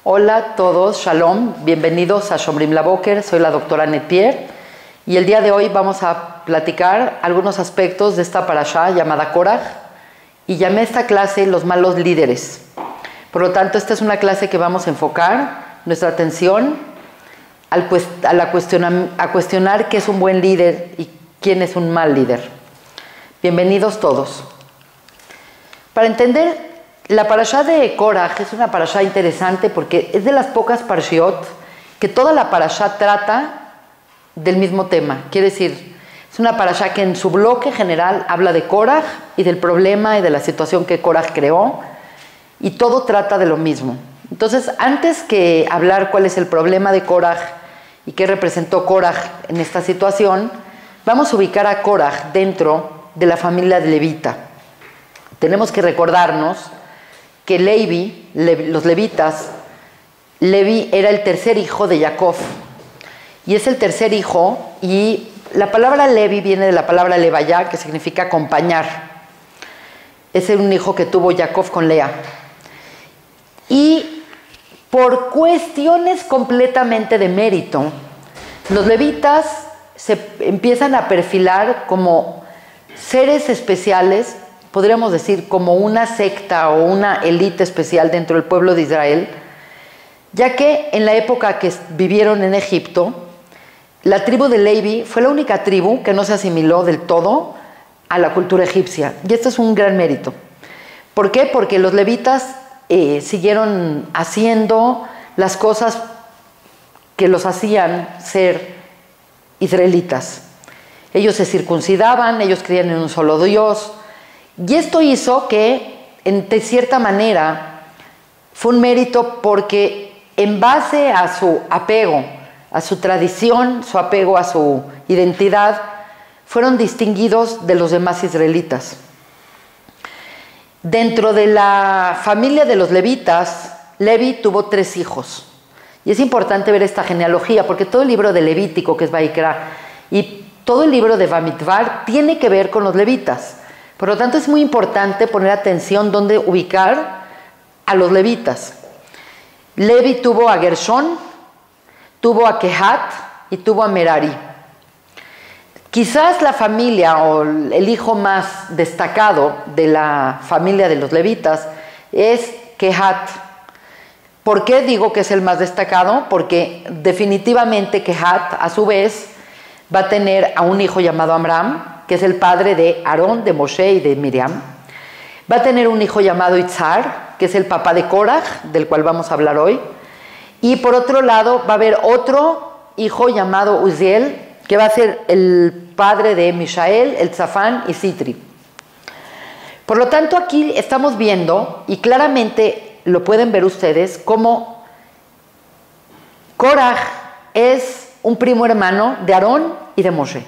Hola a todos, Shalom, bienvenidos a Shomrim La Boker, soy la doctora Annette Pierre y el día de hoy vamos a platicar algunos aspectos de esta parashá llamada Korach y llamé a esta clase los malos líderes. Por lo tanto, esta es una clase que vamos a enfocar nuestra atención a cuestionar qué es un buen líder y quién es un mal líder. Bienvenidos todos. Para entender la parashá de Korach es una parashá interesante porque es de las pocas parashiot que toda la parashá trata del mismo tema. Quiere decir, es una parashá que en su bloque general habla de Korach y del problema y de la situación que Korach creó y todo trata de lo mismo. Entonces, antes que hablar cuál es el problema de Korach y qué representó Korach en esta situación, vamos a ubicar a Korach dentro de la familia de Levita. Tenemos que recordarnos que los levitas, Levi era el tercer hijo de Jacob y es el tercer hijo, y la palabra Levi viene de la palabra Levaya, que significa acompañar. Es un hijo que tuvo Jacob con Lea, y por cuestiones completamente de mérito, los levitas se empiezan a perfilar como seres especiales, podríamos decir como una secta o una élite especial dentro del pueblo de Israel, ya que en la época que vivieron en Egipto, la tribu de Levi fue la única tribu que no se asimiló del todo a la cultura egipcia, y esto es un gran mérito. ¿Por qué? Porque los levitas siguieron haciendo las cosas que los hacían ser israelitas. Ellos se circuncidaban, ellos creían en un solo Dios, y esto hizo que, de cierta manera, fue un mérito porque en base a su apego, a su tradición, su apego a su identidad, fueron distinguidos de los demás israelitas. Dentro de la familia de los levitas, Levi tuvo 3 hijos. Y es importante ver esta genealogía, porque todo el libro de Levítico, que es Vaikra, y todo el libro de Bamidbar, tiene que ver con los levitas. Por lo tanto, es muy importante poner atención dónde ubicar a los levitas. Levi tuvo a Gershón, tuvo a Kehat y tuvo a Merari. Quizás la familia o el hijo más destacado de la familia de los levitas es Kehat. ¿Por qué digo que es el más destacado? Porque definitivamente Kehat, a su vez, va a tener a un hijo llamado Amram, que es el padre de Aarón, de Moshe y de Miriam. Va a tener un hijo llamado Itzhar, que es el papá de Korach, del cual vamos a hablar hoy. Y por otro lado va a haber otro hijo llamado Uziel, que va a ser el padre de Mishael, Elzafán y Sitri. Por lo tanto, aquí estamos viendo, y claramente lo pueden ver ustedes, cómo Korach es un primo hermano de Aarón y de Moshe.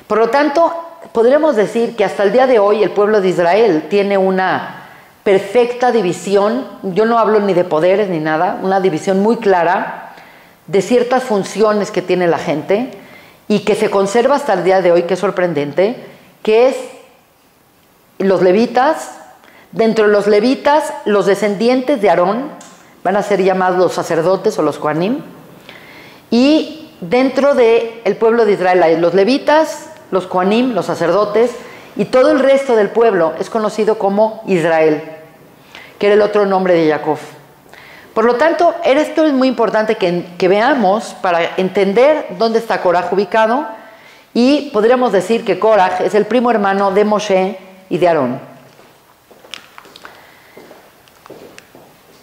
Por lo tanto, podríamos decir que hasta el día de hoy el pueblo de Israel tiene una perfecta división, yo no hablo ni de poderes ni nada, una división muy clara de ciertas funciones que tiene la gente y que se conserva hasta el día de hoy, que es sorprendente, que es los levitas. Dentro de los levitas, los descendientes de Aarón van a ser llamados los sacerdotes o los Kohanim, y dentro del pueblo de Israel hay los levitas, los Kohanim, los sacerdotes, y todo el resto del pueblo es conocido como Israel, que era el otro nombre de Jacob. Por lo tanto, esto es muy importante que veamos para entender dónde está Korach ubicado, y podríamos decir que Korach es el primo hermano de Moshe y de Aarón.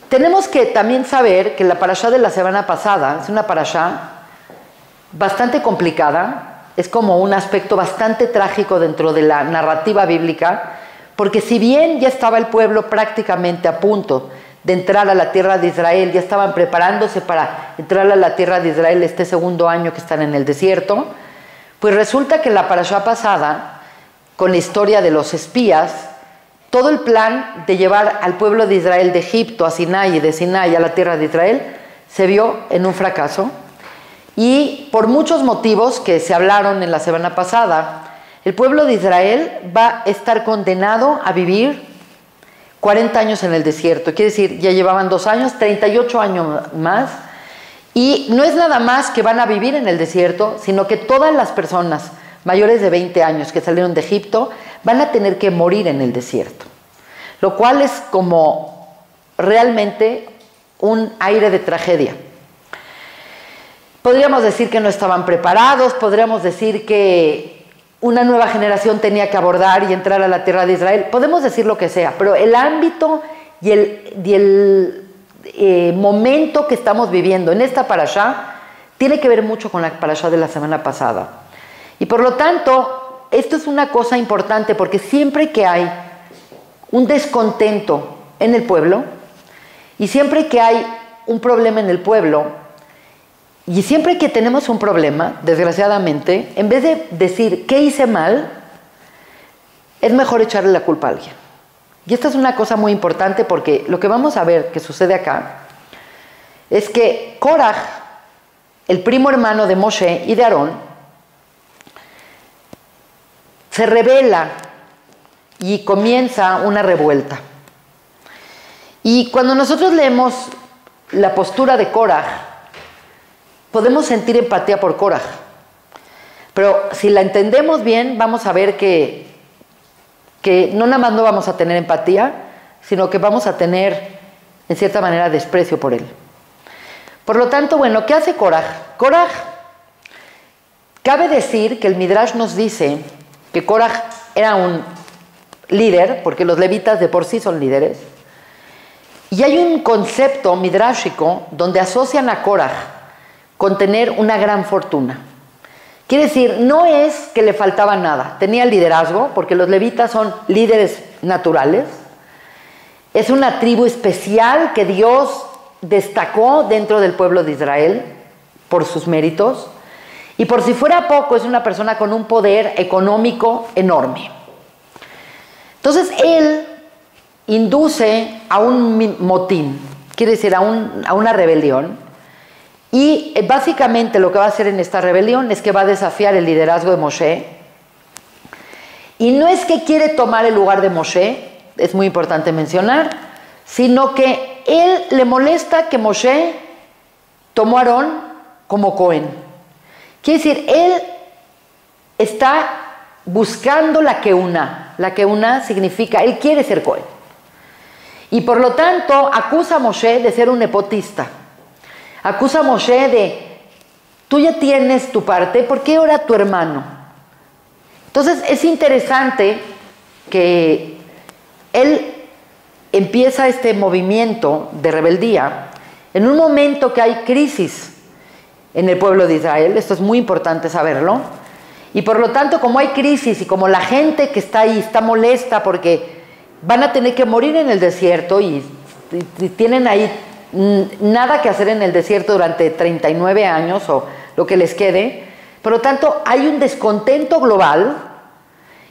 Tenemos que también saber que la parashá de la semana pasada es una parashá bastante complicada. Es como un aspecto bastante trágico dentro de la narrativa bíblica, porque si bien ya estaba el pueblo prácticamente a punto de entrar a la tierra de Israel, ya estaban preparándose para entrar a la tierra de Israel este segundo año que están en el desierto, pues resulta que en la parashá pasada, con la historia de los espías, todo el plan de llevar al pueblo de Israel de Egipto a Sinai y de Sinai a la tierra de Israel se vio en un fracaso. Y por muchos motivos que se hablaron en la semana pasada, el pueblo de Israel va a estar condenado a vivir 40 años en el desierto, quiere decir, ya llevaban 2 años, 38 años más, y no es nada más que van a vivir en el desierto, sino que todas las personas mayores de 20 años que salieron de Egipto van a tener que morir en el desierto, lo cual es como realmente un aire de tragedia. Podríamos decir que no estaban preparados, podríamos decir que una nueva generación tenía que abordar y entrar a la tierra de Israel, podemos decir lo que sea, pero el ámbito y el momento que estamos viviendo en esta parashá tiene que ver mucho con la parashá de la semana pasada. Y por lo tanto, esto es una cosa importante porque siempre que hay un descontento en el pueblo y siempre que hay un problema en el pueblo y siempre que tenemos un problema, desgraciadamente, en vez de decir ¿qué hice mal?, es mejor echarle la culpa a alguien. Y esta es una cosa muy importante porque lo que vamos a ver que sucede acá es que Koraj, el primo hermano de Moshe y de Aarón, se rebela y comienza una revuelta. Y cuando nosotros leemos la postura de Koraj, podemos sentir empatía por Koraj. Pero si la entendemos bien, vamos a ver que no nada más no vamos a tener empatía, sino que vamos a tener, en cierta manera, desprecio por él. Por lo tanto, bueno, ¿qué hace Koraj? Koraj, cabe decir que el Midrash nos dice que Koraj era un líder, porque los levitas de por sí son líderes, y hay un concepto midrashico donde asocian a Koraj con tener una gran fortuna. Quiere decir, no es que le faltaba nada, tenía liderazgo, porque los levitas son líderes naturales, es una tribu especial que Dios destacó dentro del pueblo de Israel por sus méritos, y por si fuera poco, es una persona con un poder económico enorme. Entonces él induce a un motín, quiere decir a una rebelión, y básicamente lo que va a hacer en esta rebelión es que va a desafiar el liderazgo de Moshe, y no es que quiere tomar el lugar de Moshe, es muy importante mencionar, sino que él le molesta que Moshe tomó a Aarón como Cohen. Quiere decir, él está buscando la Keuná. La Keuná significa, él quiere ser Cohen. Y por lo tanto, acusa a Moshe de ser un nepotista. Acusa a Moshe de, tú ya tienes tu parte, ¿por qué ahora tu hermano? Entonces, es interesante que él empieza este movimiento de rebeldía en un momento que hay crisis en el pueblo de Israel. Esto es muy importante saberlo, y por lo tanto, como hay crisis y como la gente que está ahí está molesta porque van a tener que morir en el desierto y tienen ahí nada que hacer en el desierto durante 39 años o lo que les quede, por lo tanto hay un descontento global,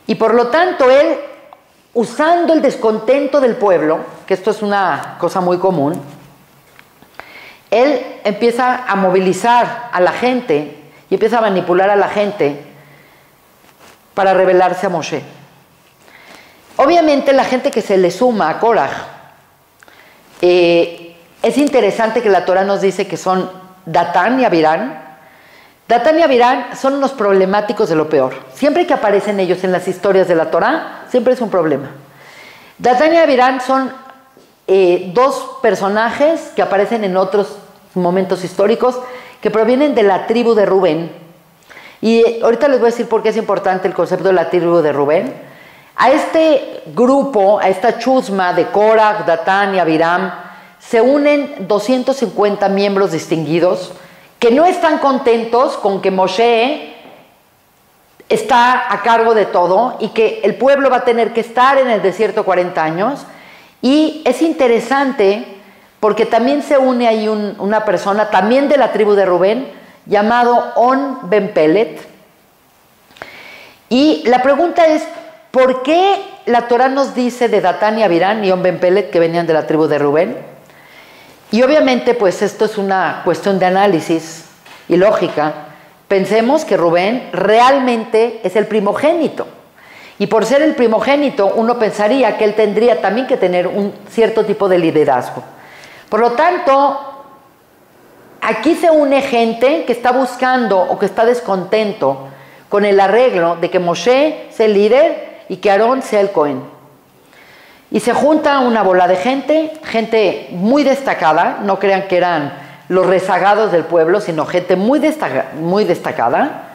y por lo tanto él, usando el descontento del pueblo, que esto es una cosa muy común, él empieza a movilizar a la gente y empieza a manipular a la gente para rebelarse a Moshe. Obviamente la gente que se le suma a Koraj, es interesante que la Torah nos dice que son Datán y Abirán. Datán y Abirán son unos problemáticos de lo peor. Siempre que aparecen ellos en las historias de la Torah, siempre es un problema. Datán y Abirán son dos personajes que aparecen en otros momentos históricos que provienen de la tribu de Rubén. Y ahorita les voy a decir por qué es importante el concepto de la tribu de Rubén. A este grupo, a esta chusma de Koraj, Datán y Abiram, se unen 250 miembros distinguidos que no están contentos con que Moshe está a cargo de todo y que el pueblo va a tener que estar en el desierto 40 años. Y es interesante porque también se une ahí una persona también de la tribu de Rubén llamado On Ben Pelet. Y la pregunta es, ¿por qué la Torah nos dice de Datán y Abirán y On Ben Pelet que venían de la tribu de Rubén? Y obviamente pues esto es una cuestión de análisis y lógica. Pensemos que Rubén realmente es el primogénito. Y por ser el primogénito, uno pensaría que él tendría también que tener un cierto tipo de liderazgo. Por lo tanto, aquí se une gente que está buscando o que está descontento con el arreglo de que Moshe sea el líder y que Aarón sea el Cohen. Y se junta una bola de gente muy destacada, no crean que eran los rezagados del pueblo, sino gente muy destacada,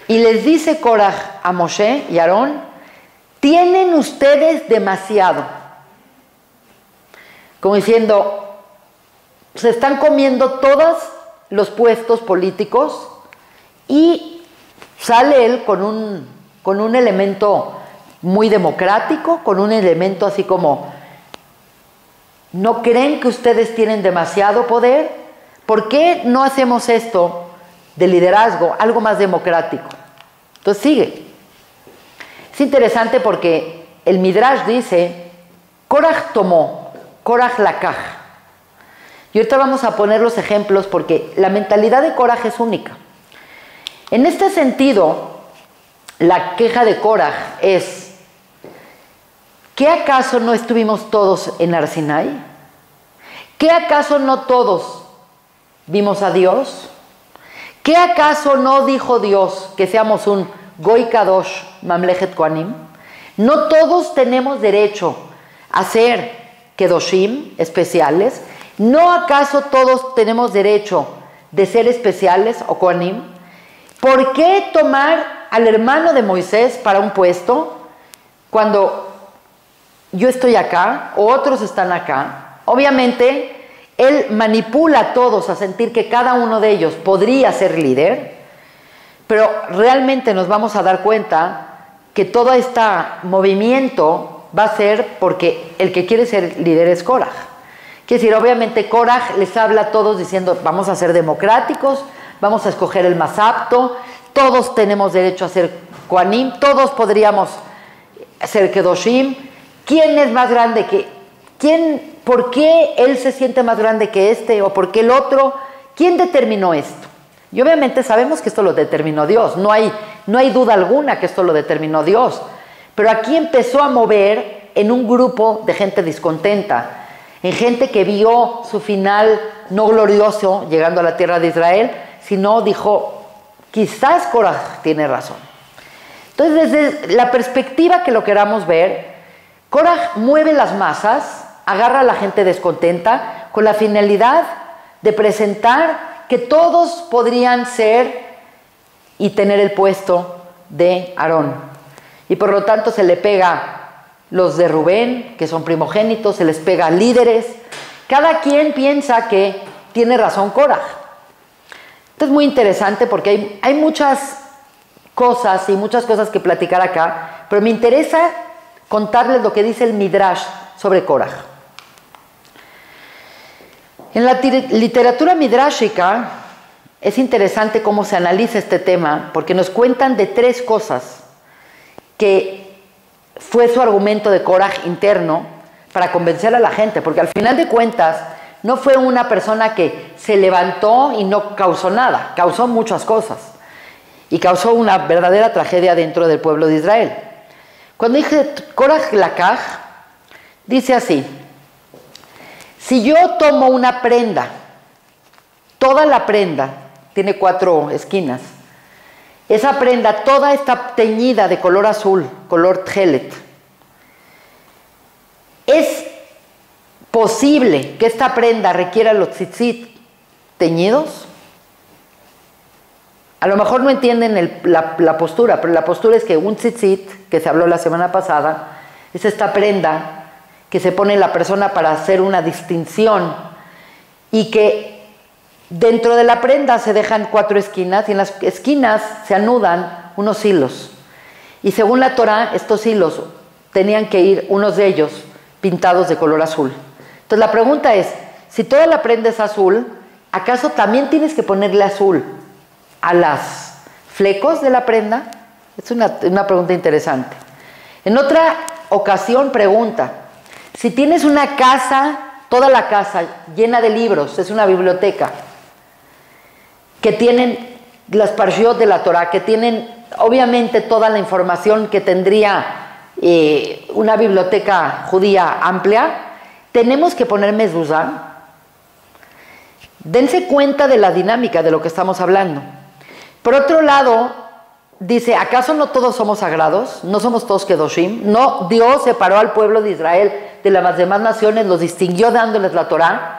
y les dice Koraj a Moshe y Aarón: tienen ustedes demasiado. Como diciendo, se están comiendo todos los puestos políticos, y sale él con un elemento muy democrático, con un elemento así como: ¿no creen que ustedes tienen demasiado poder? ¿Por qué no hacemos esto de liderazgo algo más democrático? Entonces sigue. Es interesante porque el Midrash dice: Koraj tomó, Koraj lakaj. Y ahorita vamos a poner los ejemplos porque la mentalidad de Koraj es única. En este sentido, la queja de Koraj es: ¿qué acaso no estuvimos todos en Har Sinai? ¿Qué acaso no todos vimos a Dios? ¿Qué acaso no dijo Dios que seamos un Goy Kadosh Mamlechet Kohanim? ¿No todos tenemos derecho a ser Kedoshim, especiales? ¿No acaso todos tenemos derecho de ser especiales o Kohanim? ¿Por qué tomar al hermano de Moisés para un puesto cuando yo estoy acá o otros están acá? Obviamente, él manipula a todos a sentir que cada uno de ellos podría ser líder, pero realmente nos vamos a dar cuenta que todo este movimiento va a ser porque el que quiere ser líder es Koraj. Quiere decir, obviamente Koraj les habla a todos diciendo: vamos a ser democráticos, vamos a escoger el más apto, todos tenemos derecho a ser Kohanim, todos podríamos ser Kedoshim. ¿Quién es más grande que quién? ¿Por qué él se siente más grande que este o por qué el otro? ¿Quién determinó esto? Y obviamente sabemos que esto lo determinó Dios, no hay duda alguna que esto lo determinó Dios. Pero aquí empezó a mover en un grupo de gente discontenta, en gente que vio su final no glorioso llegando a la tierra de Israel, sino dijo: quizás Koraj tiene razón. Entonces, desde la perspectiva que lo queramos ver, Koraj mueve las masas, agarra a la gente descontenta con la finalidad de presentar que todos podrían ser y tener el puesto de Aarón. Y por lo tanto se le pega los de Rubén, que son primogénitos, se les pega líderes. Cada quien piensa que tiene razón Koraj. Esto es muy interesante porque hay muchas cosas y muchas cosas que platicar acá, pero me interesa contarles lo que dice el Midrash sobre Koraj. En la literatura midrashica es interesante cómo se analiza este tema, porque nos cuentan de tres cosas que fue su argumento de Koraj interno para convencer a la gente, porque al final de cuentas no fue una persona que se levantó y no causó nada, causó muchas cosas y causó una verdadera tragedia dentro del pueblo de Israel. Cuando dije Koraj lakaj, dice así: si yo tomo una prenda, toda la prenda tiene 4 esquinas, esa prenda toda está teñida de color azul, color tjelet, ¿es posible que esta prenda requiera los tzitzit teñidos? A lo mejor no entienden la postura, pero la postura es que un tzitzit, que se habló la semana pasada, es esta prenda que se pone la persona para hacer una distinción, y que dentro de la prenda se dejan 4 esquinas, y en las esquinas se anudan unos hilos. Y según la Torah, estos hilos tenían que ir, unos de ellos, pintados de color azul. Entonces la pregunta es, si toda la prenda es azul, ¿acaso también tienes que ponerle azul a los flecos de la prenda? Es una pregunta interesante. En otra ocasión pregunta: si tienes una casa, toda la casa llena de libros, es una biblioteca, que tienen las parshiot de la Torah, que tienen obviamente toda la información que tendría una biblioteca judía amplia, tenemos que poner mezuzá. Dense cuenta de la dinámica de lo que estamos hablando. Por otro lado, dice, ¿acaso no todos somos sagrados? ¿No somos todos kedoshim? ¿No Dios separó al pueblo de Israel de las demás naciones, los distinguió dándoles la Torá?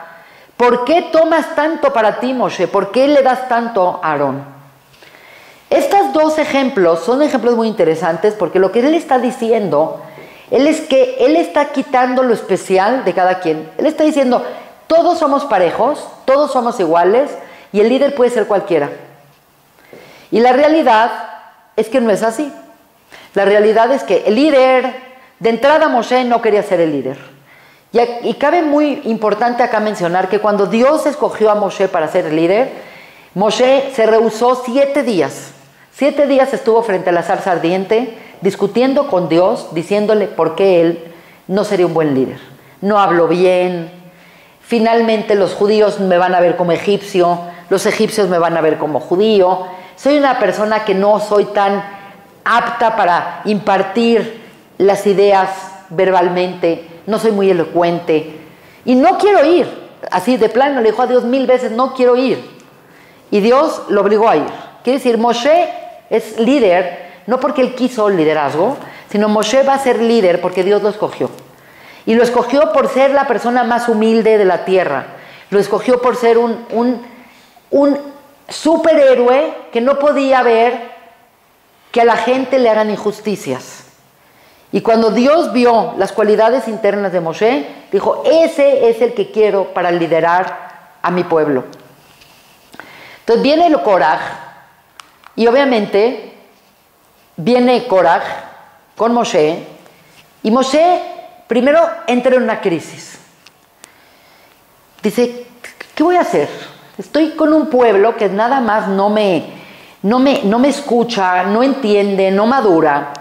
¿Por qué tomas tanto para ti, Moshe? ¿Por qué le das tanto a Aarón? Estos dos ejemplos son ejemplos muy interesantes porque lo que él está diciendo, es que él está quitando lo especial de cada quien. Él está diciendo, todos somos parejos, todos somos iguales y el líder puede ser cualquiera. Y la realidad es que no es así. La realidad es que el líder, de entrada Moshe no quería ser el líder. Y cabe muy importante acá mencionar que cuando Dios escogió a Moshe para ser el líder, Moshe se rehusó 7 días. 7 días estuvo frente a la zarza ardiente, discutiendo con Dios, diciéndole por qué él no sería un buen líder. No habló bien. Finalmente los judíos me van a ver como egipcio, los egipcios me van a ver como judío. Soy una persona que no soy tan apta para impartir las ideas verbalmente, no soy muy elocuente y no quiero ir. Así de plano le dijo a Dios 1000 veces, no quiero ir. Y Dios lo obligó a ir. Quiere decir, Moshe es líder, no porque él quiso el liderazgo, sino Moshe va a ser líder porque Dios lo escogió. Y lo escogió por ser la persona más humilde de la tierra. Lo escogió por ser un superhéroe que no podía ver que a la gente le hagan injusticias. Y cuando Dios vio las cualidades internas de Moshe, dijo, ese es el que quiero para liderar a mi pueblo. Entonces viene el Koraj, y obviamente viene Koraj con Moshe, y Moshe primero entra en una crisis. Dice, ¿qué voy a hacer? Estoy con un pueblo que nada más no me escucha, no entiende, no madura.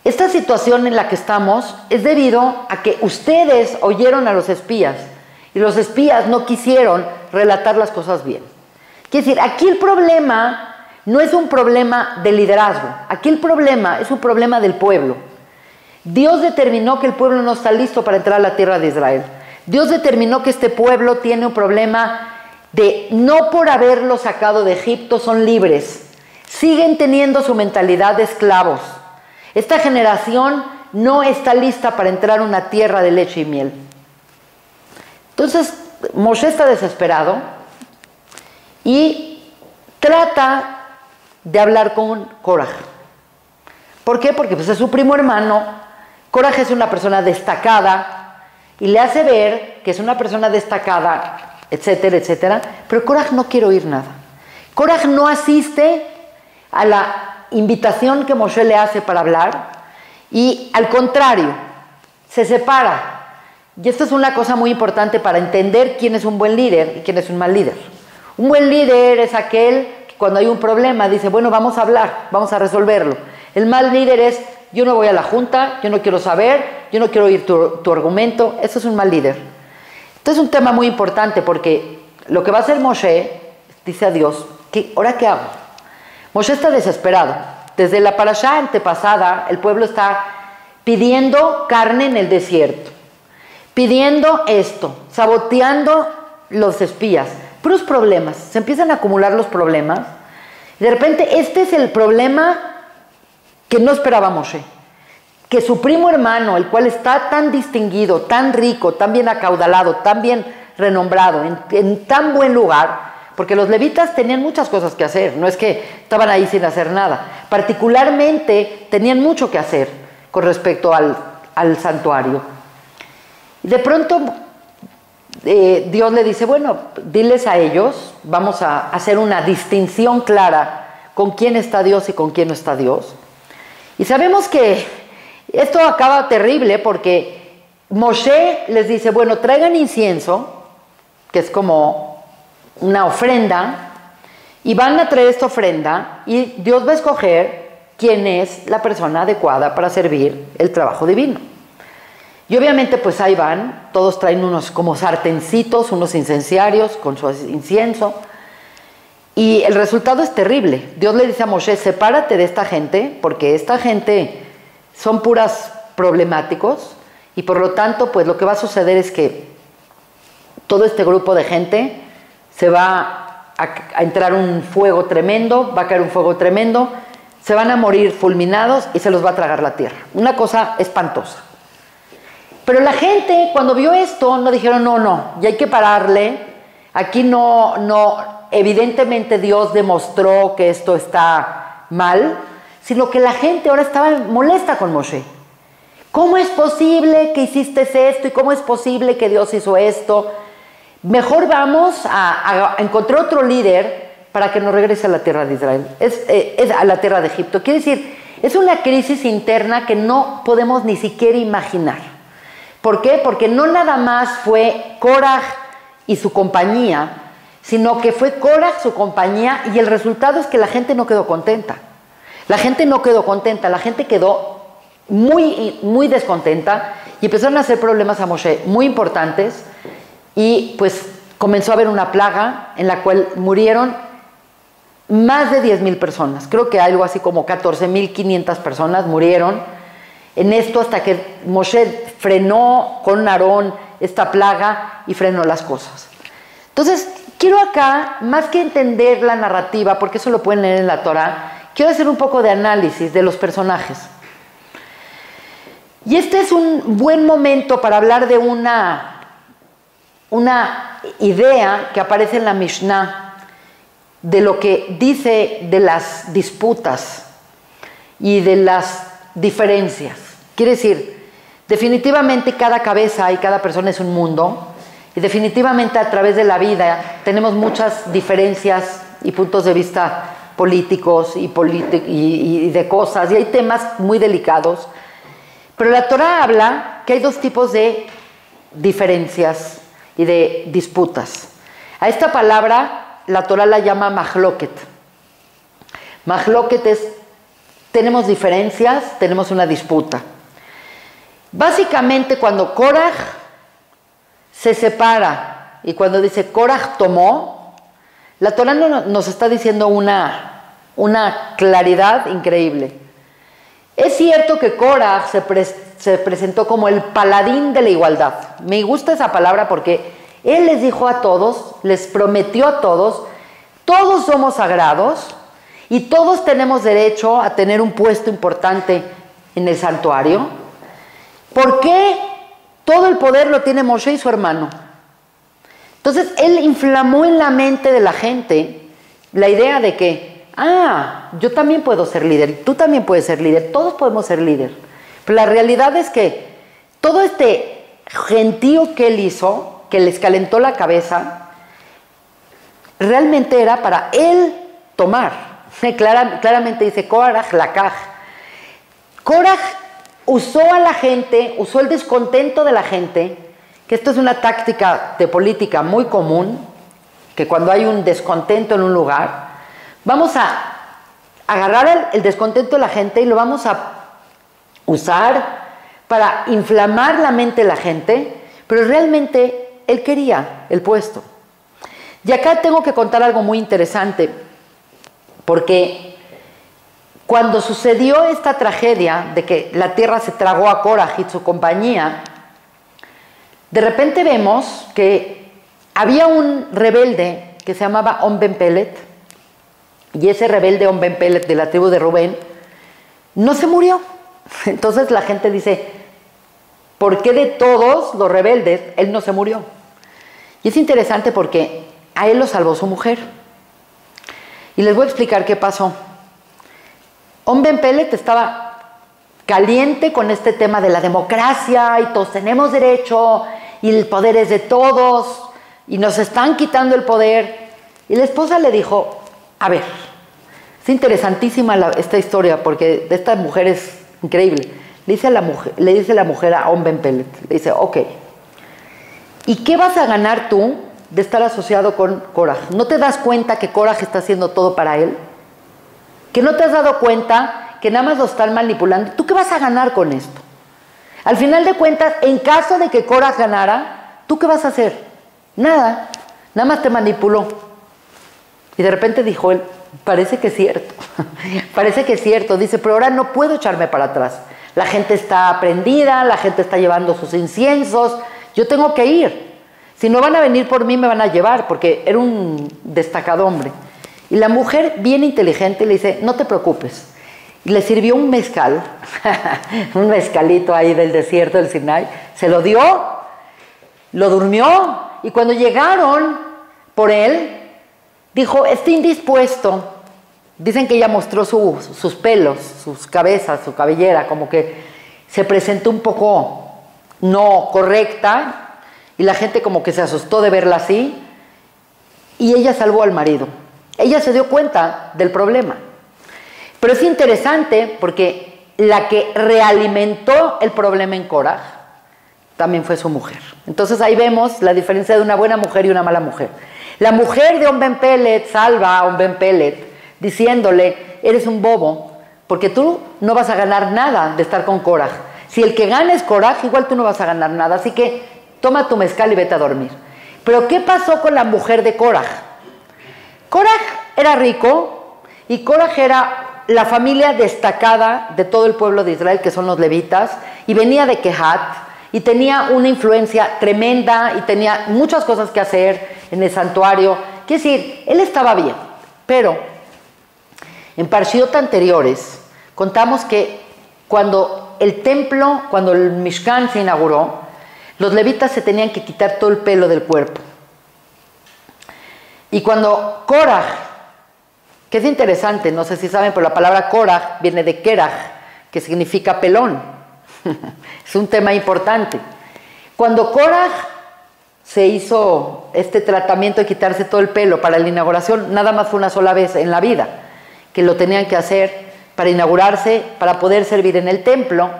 Esta situación en la que estamos es debido a que ustedes oyeron a los espías y los espías no quisieron relatar las cosas bien. Quiere decir, aquí el problema no es un problema de liderazgo, aquí el problema es un problema del pueblo. Dios determinó que el pueblo no está listo para entrar a la tierra de Israel. Dios determinó que este pueblo tiene un problema de no por haberlo sacado de Egipto son libres. Siguen teniendo su mentalidad de esclavos. Esta generación no está lista para entrar a una tierra de leche y miel. Entonces, Moshe está desesperado y trata de hablar con Koraj. ¿Por qué? Porque pues, es su primo hermano. Koraj es una persona destacada y le hace ver que es una persona destacada, etcétera, etcétera. Pero Koraj no quiere oír nada. Koraj no asiste a la invitación que Moshe le hace para hablar y al contrario, se separa. Y esto es una cosa muy importante para entender quién es un buen líder y quién es un mal líder. Un buen líder es aquel que cuando hay un problema dice, bueno, vamos a hablar, vamos a resolverlo. El mal líder es, yo no voy a la junta, yo no quiero saber, yo no quiero oír tu argumento. Eso es un mal líder. Entonces es un tema muy importante porque lo que va a hacer Moshe, dice a Dios, ¿ahora qué hago? Moshe está desesperado. Desde la parashá antepasada, el pueblo está pidiendo carne en el desierto, pidiendo esto, saboteando los espías. Puros problemas, se empiezan a acumular los problemas. Y de repente, este es el problema que no esperaba Moshe. Que su primo hermano, el cual está tan distinguido, tan rico, tan bien acaudalado, tan bien renombrado, en tan buen lugar, porque los levitas tenían muchas cosas que hacer, no es que estaban ahí sin hacer nada. Particularmente tenían mucho que hacer con respecto al santuario. Y de pronto Dios le dice, bueno, diles a ellos, vamos a hacer una distinción clara con quién está Dios y con quién no está Dios. Y sabemos que esto acaba terrible porque Moshe les dice, bueno, traigan incienso, que es como una ofrenda, y van a traer esta ofrenda y Dios va a escoger quién es la persona adecuada para servir el trabajo divino. Y obviamente pues ahí van, todos traen unos como sartencitos, unos incenciarios con su incienso, Y el resultado es terrible. Dios le dice a Moshe, sepárate de esta gente, porque esta gente son puras problemáticos, y por lo tanto, pues lo que va a suceder es que todo este grupo de gente se va a entrar un fuego tremendo, va a caer un fuego tremendo, se van a morir fulminados y se los va a tragar la tierra. Una cosa espantosa. Pero la gente, cuando vio esto, no dijeron, no, ya hay que pararle. Aquí evidentemente Dios demostró que esto está mal, sino que la gente ahora estaba molesta con Moshe. ¿Cómo es posible que hiciste esto? ¿Y cómo es posible que Dios hizo esto? Mejor vamos a encontrar otro líder para que nos regrese a la tierra de Israel, a la tierra de Egipto. Quiere decir, es una crisis interna que no podemos ni siquiera imaginar. ¿Por qué? Porque no nada más fue Koraj y su compañía, sino que fue Koraj, su compañía, y el resultado es que la gente no quedó contenta. La gente no quedó contenta, la gente quedó muy, muy descontenta y empezaron a hacer problemas a Moshe muy importantes, y pues comenzó a haber una plaga en la cual murieron más de 10,000 personas. Creo que algo así como 14,500 personas murieron en esto, hasta que Moshe frenó con Aarón esta plaga y frenó las cosas. Entonces, quiero acá, más que entender la narrativa, porque eso lo pueden leer en la Torah, quiero hacer un poco de análisis de los personajes. Y este es un buen momento para hablar de una idea que aparece en la Mishnah, de lo que dice de las disputas y de las diferencias. Quiere decir, definitivamente cada cabeza y cada persona es un mundo, y definitivamente a través de la vida tenemos muchas diferencias y puntos de vista políticos y de cosas, y hay temas muy delicados. Pero la Torah habla que hay dos tipos de diferencias y de disputas. A esta palabra la Torah la llama mahloket. Mahloket es, tenemos diferencias, tenemos una disputa. Básicamente, cuando Koraj se separa y cuando dice Koraj tomó, la Torah nos está diciendo una claridad increíble. Es cierto que Koraj se presentó como el paladín de la igualdad. Me gusta esa palabra porque él les dijo a todos, les prometió a todos, todos somos sagrados y todos tenemos derecho a tener un puesto importante en el santuario. ¿Por qué todo el poder lo tiene Moshe y su hermano? Entonces él inflamó en la mente de la gente la idea de que yo también puedo ser líder, tú también puedes ser líder, todos podemos ser líder. Pero la realidad es que todo este gentío que él hizo, que les calentó la cabeza, realmente era para él tomar. Claramente dice Koraj lakaj. Koraj usó a la gente, usó el descontento de la gente, que esto es una táctica de política muy común, que cuando hay un descontento en un lugar, vamos a agarrar el descontento de la gente y lo vamos a usar para inflamar la mente de la gente, pero realmente él quería el puesto. Y acá tengo que contar algo muy interesante, porque cuando sucedió esta tragedia de que la tierra se tragó a Koraj y su compañía, de repente vemos que había un rebelde que se llamaba On Ben Pelet, y ese rebelde On Ben Pelet de la tribu de Rubén no se murió. Entonces la gente dice, ¿por qué de todos los rebeldes él no se murió? Y es interesante porque a él lo salvó su mujer. Y les voy a explicar qué pasó. On Ben Pelet estaba caliente con este tema de la democracia y todos tenemos derecho y el poder es de todos y nos están quitando el poder. Y la esposa le dijo, a ver, es interesantísima esta historia porque esta mujer es increíble. Le dice la mujer a On Ben Pelet, le dice, ok, ¿y qué vas a ganar tú de estar asociado con Koraj? ¿No te das cuenta que Koraj está haciendo todo para él? ¿Que no te has dado cuenta que nada más lo están manipulando? ¿Tú qué vas a ganar con esto? Al final de cuentas, en caso de que Koraj ganara, ¿tú qué vas a hacer? Nada, nada más te manipuló. Y de repente dijo él, parece que es cierto, parece que es cierto. Dice, pero ahora no puedo echarme para atrás. La gente está prendida, la gente está llevando sus inciensos, yo tengo que ir. Si no van a venir por mí, me van a llevar, porque era un destacado hombre. Y la mujer, bien inteligente, le dice, no te preocupes. Y le sirvió un mezcal, un mezcalito ahí del desierto del Sinai, se lo dio, lo durmió, y cuando llegaron por él, dijo, estoy indispuesto. Dicen que ella mostró sus pelos, sus cabezas, su cabellera, como que se presentó un poco no correcta, y la gente como que se asustó de verla así, y ella salvó al marido. Ella se dio cuenta del problema. Pero es interesante porque la que realimentó el problema en Korah también fue su mujer. Entonces ahí vemos la diferencia de una buena mujer y una mala mujer. La mujer de Ben Pelet salva a Ben Pelet diciéndole, eres un bobo, porque tú no vas a ganar nada de estar con Korah. Si el que gana es Korah, igual tú no vas a ganar nada, así que toma tu mezcal y vete a dormir. Pero ¿qué pasó con la mujer de Korah? Korah era rico y Korah era la familia destacada de todo el pueblo de Israel, que son los levitas, y venía de Kehat, y tenía una influencia tremenda, y tenía muchas cosas que hacer en el santuario. Quiere decir, él estaba bien, pero en Parshiot anteriores contamos que cuando el templo, cuando el Mishkan se inauguró, los levitas se tenían que quitar todo el pelo del cuerpo. Y cuando Korah, que es interesante, no sé si saben, pero la palabra Korah viene de Kerach, que significa pelón. Es un tema importante. Cuando Korah se hizo este tratamiento de quitarse todo el pelo para la inauguración, nada más fue una sola vez en la vida, que lo tenían que hacer para inaugurarse, para poder servir en el templo.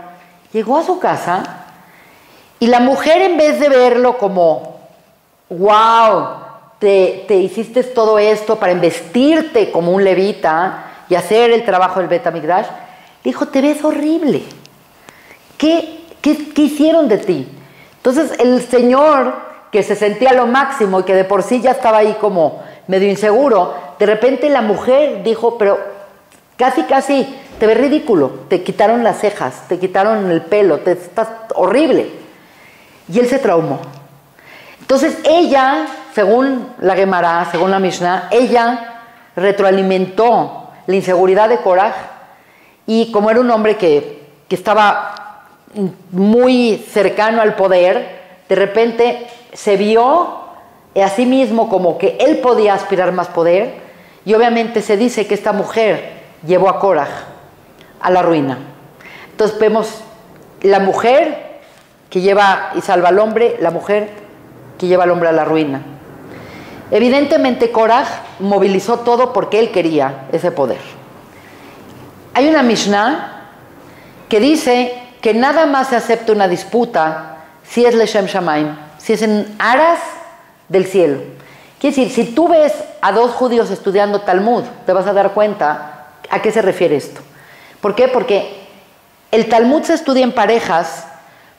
Llegó a su casa y la mujer, en vez de verlo como, wow, te hiciste todo esto para investirte como un levita y hacer el trabajo del Bet HaMikdash, dijo, te ves horrible. ¿Qué hicieron de ti? Entonces el señor, que se sentía lo máximo y que de por sí ya estaba ahí como medio inseguro, de repente la mujer dijo, pero casi te ves ridículo, te quitaron las cejas, te quitaron el pelo, estás horrible. Y él se traumó. Entonces ella, según la Gemara, según la Mishnah, ella retroalimentó la inseguridad de Korah, y como era un hombre que estaba muy cercano al poder, de repente se vio a sí mismo como que él podía aspirar más poder, y obviamente se dice que esta mujer llevó a Korah a la ruina. Entonces vemos la mujer que lleva y salva al hombre, la mujer que lleva al hombre a la ruina. Evidentemente Korah movilizó todo porque él quería ese poder. Hay una Mishnah que dice que nada más se acepta una disputa si es Leshem Shamaim, si es en aras del cielo. Quiere decir, si tú ves a dos judíos estudiando Talmud, te vas a dar cuenta a qué se refiere esto. ¿Por qué? Porque el Talmud se estudia en parejas,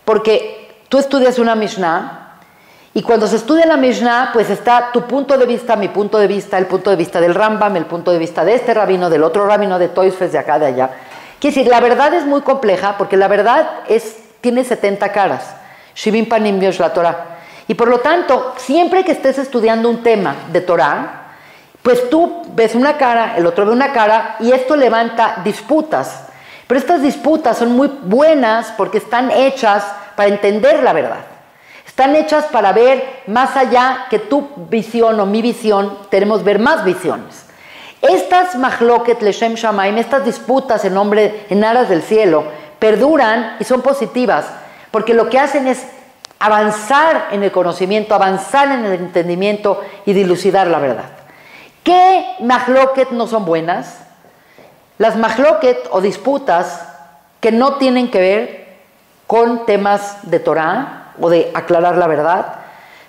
porque tú estudias una Mishnah, y cuando se estudia la Mishnah, pues está tu punto de vista, mi punto de vista, el punto de vista del Rambam, el punto de vista de este rabino, del otro rabino, de Toisfes, de acá, de allá. Quiere decir, la verdad es muy compleja, porque la verdad tiene 70 caras. Shivim panim yosh la Torah. Y por lo tanto, siempre que estés estudiando un tema de Torah, pues tú ves una cara, el otro ve una cara, y esto levanta disputas. Pero estas disputas son muy buenas porque están hechas para entender la verdad. Están hechas para ver más allá que tu visión o mi visión, tenemos ver más visiones. Estas mahloket leshem shamaim, estas disputas en aras del cielo, perduran y son positivas, porque lo que hacen es avanzar en el conocimiento, avanzar en el entendimiento y dilucidar la verdad. ¿Qué mahloket no son buenas? Las mahloket o disputas que no tienen que ver con temas de Torah o de aclarar la verdad,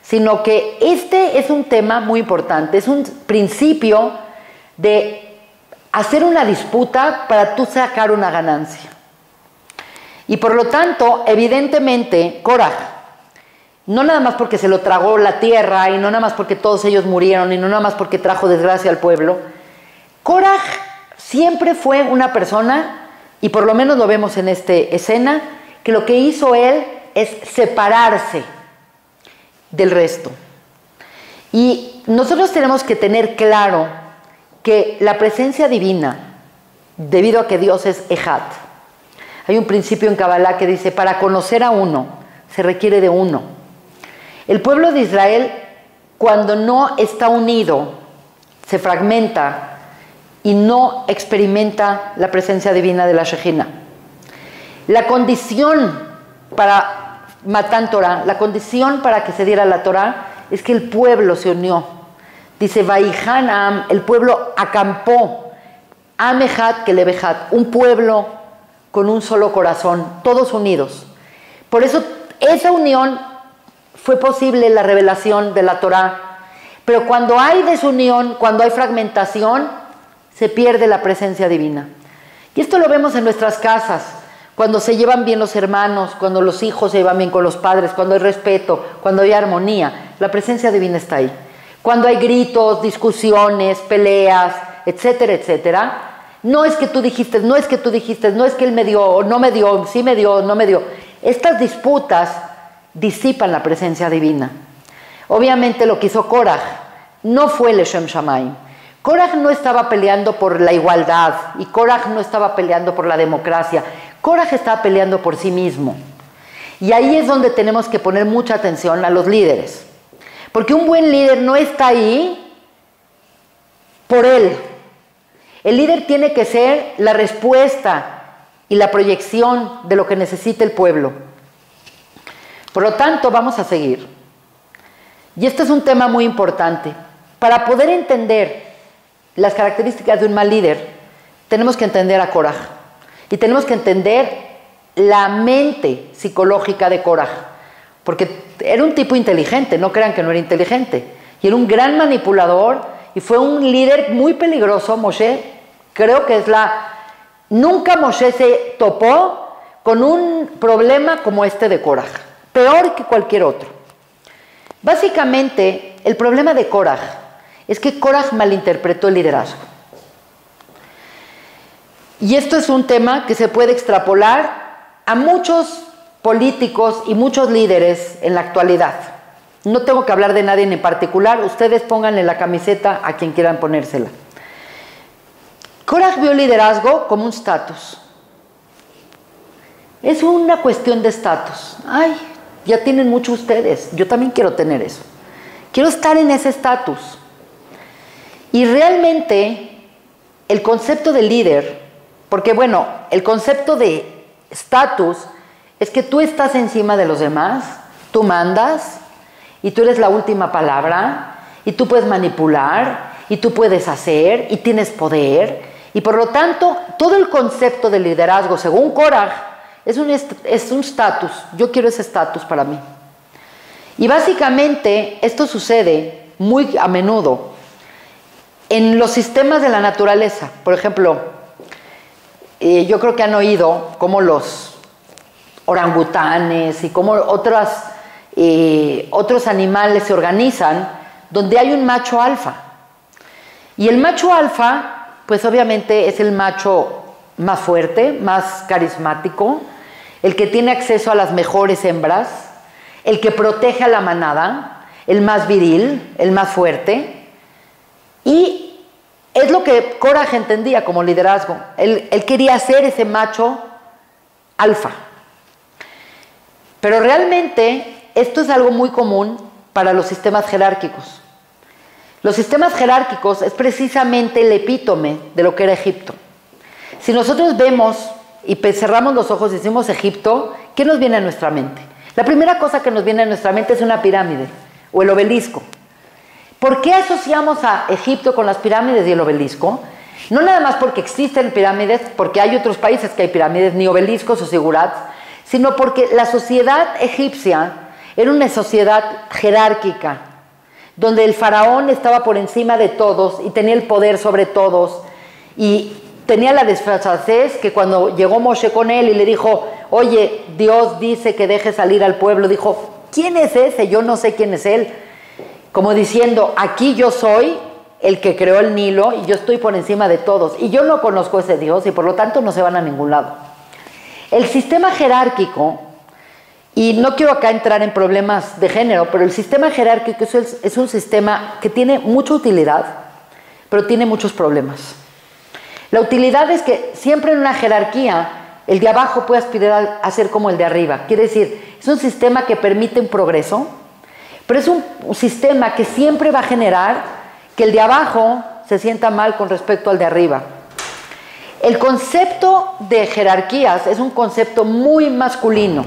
sino que este es un tema muy importante, es un principio de hacer una disputa para tú sacar una ganancia. Y por lo tanto, evidentemente, Korah no nada más porque se lo tragó la tierra, y no nada más porque todos ellos murieron, y no nada más porque trajo desgracia al pueblo. Korah siempre fue una persona, y por lo menos lo vemos en esta escena, que lo que hizo él es separarse del resto. Y nosotros tenemos que tener claro que la presencia divina, debido a que Dios es Ejad, hay un principio en Kabbalah que dice, para conocer a uno, se requiere de uno. El pueblo de Israel, cuando no está unido, se fragmenta y no experimenta la presencia divina de la Shejina. La condición para Matan Torah, la condición para que se diera la Torah, es que el pueblo se unió. Dice, Vaihan Am, el pueblo acampó, Am Ejad Kelev Ejad, un pueblo con un solo corazón, todos unidos. Por eso esa unión fue posible la revelación de la Torah. Pero cuando hay desunión, cuando hay fragmentación, se pierde la presencia divina. Y esto lo vemos en nuestras casas, cuando se llevan bien los hermanos, cuando los hijos se llevan bien con los padres, cuando hay respeto, cuando hay armonía, la presencia divina está ahí. Cuando hay gritos, discusiones, peleas, etcétera, etcétera, no es que tú dijiste, no es que tú dijiste, no es que él me dio, o no me dio, sí me dio, no me dio. Estas disputas disipan la presencia divina. Obviamente lo que hizo Korah no fue Leshem Shamayim. Korah no estaba peleando por la igualdad, y Korah no estaba peleando por la democracia. Korah estaba peleando por sí mismo. Y ahí es donde tenemos que poner mucha atención a los líderes. Porque un buen líder no está ahí por él. El líder tiene que ser la respuesta y la proyección de lo que necesita el pueblo. Por lo tanto, vamos a seguir. Y este es un tema muy importante. Para poder entender las características de un mal líder, tenemos que entender a Korah. Y tenemos que entender la mente psicológica de Korah. Porque era un tipo inteligente, no crean que no era inteligente. Y era un gran manipulador y fue un líder muy peligroso. Moshe, creo que es nunca Moshe se topó con un problema como este de Korah. Peor que cualquier otro. Básicamente, el problema de Korah es que Korah malinterpretó el liderazgo. Y esto es un tema que se puede extrapolar a muchos políticos y muchos líderes en la actualidad. No tengo que hablar de nadie en particular, ustedes pónganle la camiseta a quien quieran ponérsela. Korah vio el liderazgo como un estatus. Es una cuestión de estatus. Ay, ya tienen mucho ustedes, yo también quiero tener eso. Quiero estar en ese estatus. Y realmente el concepto de líder, porque bueno, el concepto de estatus es que tú estás encima de los demás, tú mandas y tú eres la última palabra y tú puedes manipular y tú puedes hacer y tienes poder y por lo tanto todo el concepto de liderazgo según Korah es un estatus. Yo quiero ese estatus para mí. Y básicamente esto sucede muy a menudo en los sistemas de la naturaleza. Por ejemplo, yo creo que han oído cómo los orangutanes y cómo otros animales se organizan donde hay un macho alfa. Y el macho alfa, pues obviamente es el macho más fuerte, más carismático, el que tiene acceso a las mejores hembras, el que protege a la manada, el más viril, el más fuerte. Y es lo que Korah entendía como liderazgo. Él quería ser ese macho alfa. Pero realmente esto es algo muy común para los sistemas jerárquicos. Los sistemas jerárquicos es precisamente el epítome de lo que era Egipto. Si nosotros vemos y cerramos los ojos y decimos Egipto, ¿qué nos viene a nuestra mente? La primera cosa que nos viene a nuestra mente es una pirámide o el obelisco. ¿Por qué asociamos a Egipto con las pirámides y el obelisco? No nada más porque existen pirámides, porque hay otros países que hay pirámides, ni obeliscos o zigurats, sino porque la sociedad egipcia era una sociedad jerárquica, donde el faraón estaba por encima de todos y tenía el poder sobre todos y tenía la desfachatez que cuando llegó Moshe con él y le dijo, oye, Dios dice que deje salir al pueblo, dijo, ¿quién es ese? Yo no sé quién es él. Como diciendo, aquí yo soy el que creó el Nilo y yo estoy por encima de todos. Y yo no conozco a ese Dios y por lo tanto no se van a ningún lado. El sistema jerárquico, y no quiero acá entrar en problemas de género, pero el sistema jerárquico es un sistema que tiene mucha utilidad, pero tiene muchos problemas. La utilidad es que siempre en una jerarquía el de abajo puede aspirar a ser como el de arriba. Quiere decir, es un sistema que permite un progreso, pero es un sistema que siempre va a generar que el de abajo se sienta mal con respecto al de arriba. El concepto de jerarquías es un concepto muy masculino,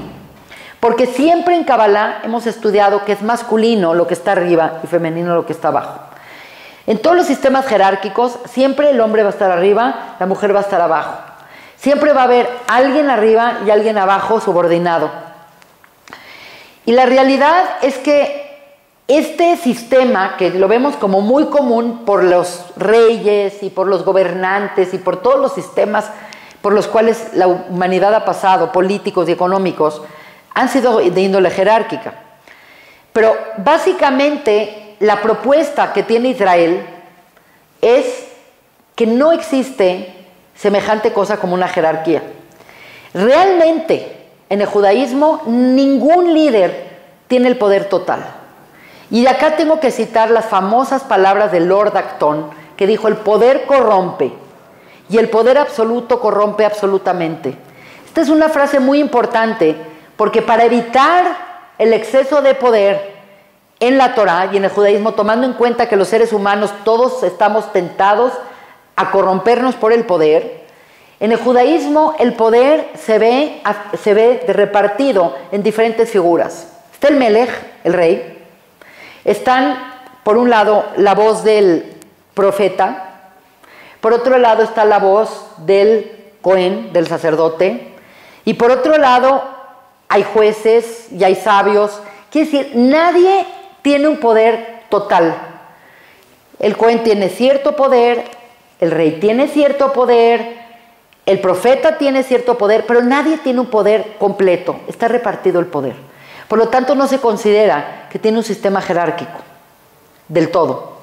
porque siempre en Kabbalah hemos estudiado que es masculino lo que está arriba y femenino lo que está abajo. En todos los sistemas jerárquicos, siempre el hombre va a estar arriba, la mujer va a estar abajo. Siempre va a haber alguien arriba y alguien abajo subordinado. Y la realidad es que este sistema, que lo vemos como muy común por los reyes y por los gobernantes y por todos los sistemas por los cuales la humanidad ha pasado, políticos y económicos, han sido de índole jerárquica. Pero básicamente la propuesta que tiene Israel es que no existe semejante cosa como una jerarquía. Realmente, en el judaísmo, ningún líder tiene el poder total. Y de acá tengo que citar las famosas palabras de Lord Acton, que dijo: el poder corrompe, y el poder absoluto corrompe absolutamente. Esta es una frase muy importante, porque para evitar el exceso de poder en la Torá y en el judaísmo, tomando en cuenta que los seres humanos todos estamos tentados a corrompernos por el poder, en el judaísmo el poder se ve repartido en diferentes figuras. Está el Melech, el rey. Están, por un lado, la voz del profeta. Por otro lado está la voz del Cohen, del sacerdote. Y por otro lado hay jueces y hay sabios. Quiere decir, nadie tiene un poder total. El Cohen tiene cierto poder, el rey tiene cierto poder, el profeta tiene cierto poder, pero nadie tiene un poder completo. Está repartido el poder. Por lo tanto, no se considera que tiene un sistema jerárquico del todo.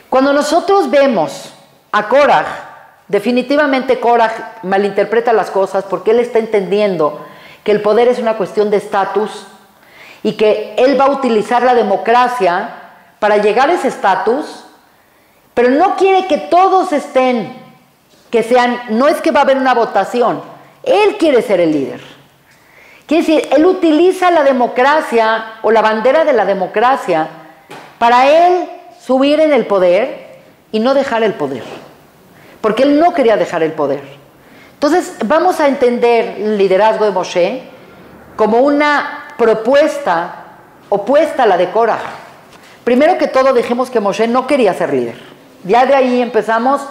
Cuando nosotros vemos a Korah, definitivamente Korah malinterpreta las cosas porque él está entendiendo que el poder es una cuestión de estatus y que él va a utilizar la democracia para llegar a ese estatus, pero no quiere que todos estén, que sean, no es que va a haber una votación, él quiere ser el líder. Quiere decir, él utiliza la democracia o la bandera de la democracia para él subir en el poder y no dejar el poder, porque él no quería dejar el poder. Entonces vamos a entender el liderazgo de Moshe como una propuesta opuesta a la de Korah. Primero que todo dijimos que Moshe no quería ser líder. Ya de ahí empezamos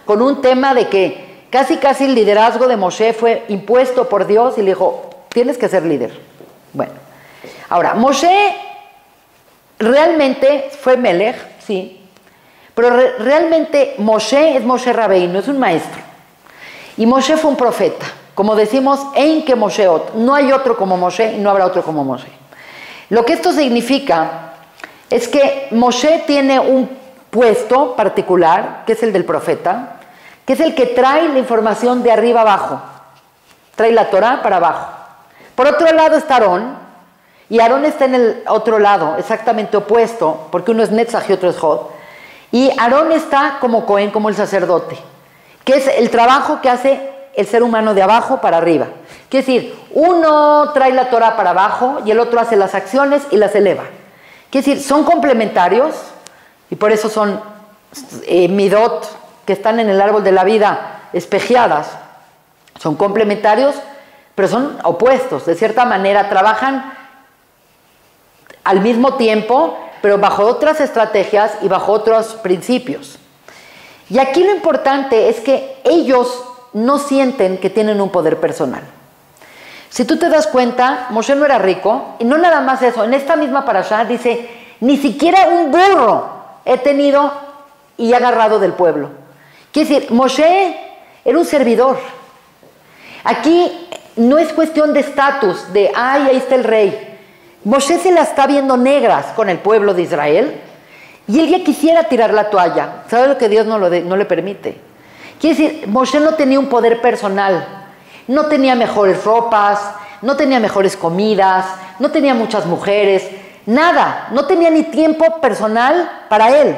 con un tema de que casi el liderazgo de Moshe fue impuesto por Dios y le dijo: tienes que ser líder. Bueno, ahora, Moshe realmente fue Melech, sí, pero realmente Moshe es Moshe Rabbeinu, es un maestro. Y Moshe fue un profeta. Como decimos, Ein que Mosheot, no hay otro como Moshe y no habrá otro como Moshe. Lo que esto significa es que Moshe tiene un puesto particular, que es el del profeta, que es el que trae la información de arriba abajo, trae la Torá para abajo. Por otro lado está Aarón, y Aarón está en el otro lado, exactamente opuesto, porque uno es Netzach y otro es Hod. Y Aarón está como Cohen, como el sacerdote, que es el trabajo que hace el ser humano de abajo para arriba. Quiere decir, uno trae la Torá para abajo y el otro hace las acciones y las eleva. Quiere decir, son complementarios y por eso son midot que están en el árbol de la vida espejeadas. Son complementarios, pero son opuestos. De cierta manera trabajan al mismo tiempo, pero bajo otras estrategias y bajo otros principios. Y aquí lo importante es que ellos no sienten que tienen un poder personal. Si tú te das cuenta, Moshe no era rico, y no nada más eso, en esta misma parashá dice: ni siquiera un burro he tenido y he agarrado del pueblo. Quiere decir, Moshe era un servidor. Aquí no es cuestión de estatus, de ay, ahí está el rey. Moshe se la está viendo negras con el pueblo de Israel y él ya quisiera tirar la toalla. ¿Sabe lo que Dios no le permite? Quiere decir, Moshe no tenía un poder personal, no tenía mejores ropas, no tenía mejores comidas, no tenía muchas mujeres, nada, no tenía ni tiempo personal para él.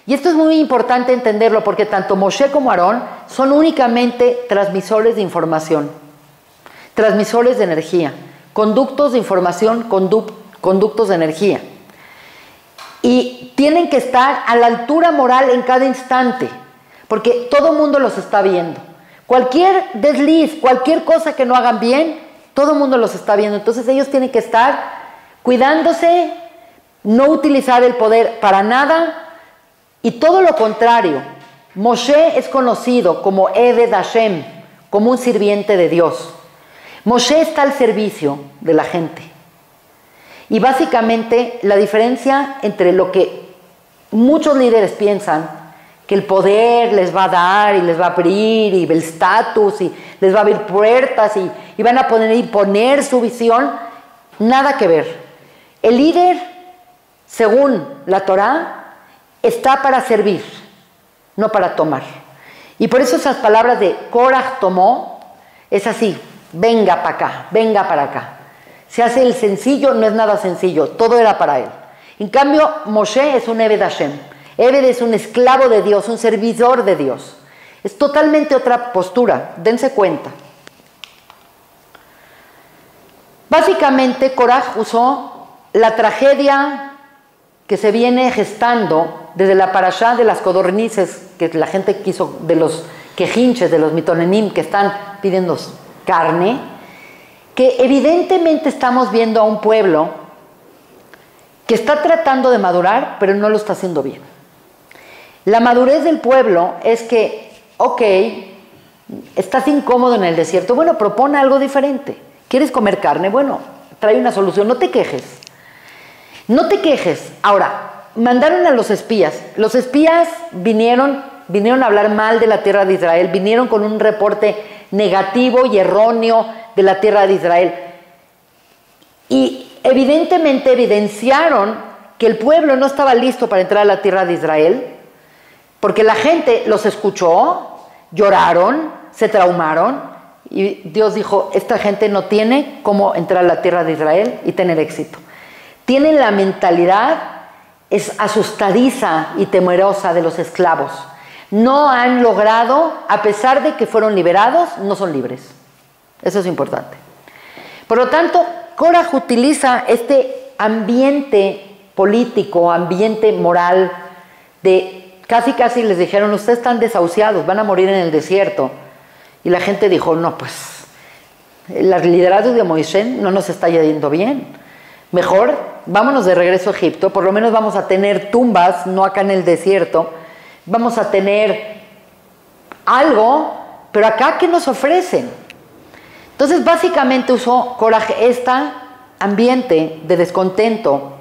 Y esto es muy importante entenderlo porque tanto Moshe como Aarón son únicamente transmisores de información, transmisores de energía, conductos de información, conductos de energía. Y tienen que estar a la altura moral en cada instante, porque todo el mundo los está viendo. Cualquier desliz, cualquier cosa que no hagan bien, todo el mundo los está viendo. Entonces ellos tienen que estar cuidándose, no utilizar el poder para nada, y todo lo contrario. Moshe es conocido como Eved Hashem, como un sirviente de Dios. Moshe está al servicio de la gente. Y básicamente la diferencia entre lo que muchos líderes piensan, que el poder les va a dar y les va a abrir y el estatus y les va a abrir puertas y van a poder imponer su visión, nada que ver. El líder, según la Torá, está para servir, no para tomar. Y por eso esas palabras de Koraj tomó, es así, venga para acá, venga para acá. Se hace el sencillo, no es nada sencillo, todo era para él. En cambio, Moshe es un Eved Hashem. Eved es un esclavo de Dios, un servidor de Dios. Es totalmente otra postura, dense cuenta. Básicamente, Koraj usó la tragedia que se viene gestando desde la parashá de las codornices, que la gente quiso, de los quejinches, de los mitonenim, que están pidiendo carne, que evidentemente estamos viendo a un pueblo que está tratando de madurar, pero no lo está haciendo bien. La madurez del pueblo es que, ok, estás incómodo en el desierto, bueno, propone algo diferente. ¿Quieres comer carne? Bueno, trae una solución, no te quejes. No te quejes. Ahora, mandaron a los espías. Los espías vinieron a hablar mal de la tierra de Israel, vinieron con un reporte negativo y erróneo de la tierra de Israel. Y evidentemente evidenciaron que el pueblo no estaba listo para entrar a la tierra de Israel, porque la gente los escuchó, lloraron, se traumaron, y Dios dijo, esta gente no tiene cómo entrar a la tierra de Israel y tener éxito. Tienen la mentalidad es asustadiza y temerosa de los esclavos. No han logrado, a pesar de que fueron liberados, no son libres. Eso es importante. Por lo tanto, Koraj utiliza este ambiente político, ambiente moral, de casi les dijeron, ustedes están desahuciados, van a morir en el desierto. Y la gente dijo, no, pues, el liderazgo de Moisés no nos está yendo bien. Mejor, vámonos de regreso a Egipto, por lo menos vamos a tener tumbas, no acá en el desierto. Vamos a tener algo, pero acá, ¿qué nos ofrecen? Entonces, básicamente usó Koraj este ambiente de descontento.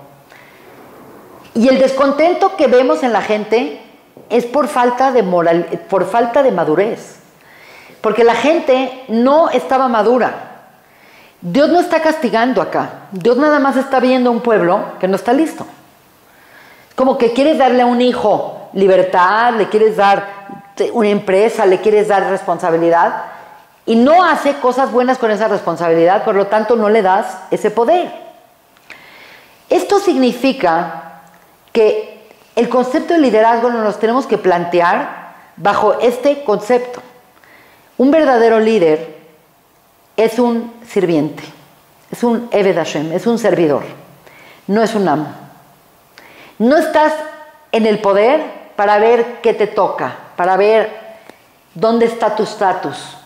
Y el descontento que vemos en la gente es por falta de moral, por falta de madurez. Porque la gente no estaba madura. Dios no está castigando acá. Dios nada más está viendo un pueblo que no está listo. Como que quieres darle a un hijo libertad, le quieres dar una empresa, le quieres dar responsabilidad y no hace cosas buenas con esa responsabilidad, por lo tanto no le das ese poder. Esto significa que el concepto de liderazgo nos lo tenemos que plantear bajo este concepto. Un verdadero líder es un sirviente, es un Eved Hashem, es un servidor, no es un amo. No estás en el poder para ver qué te toca, para ver dónde está tu estatus,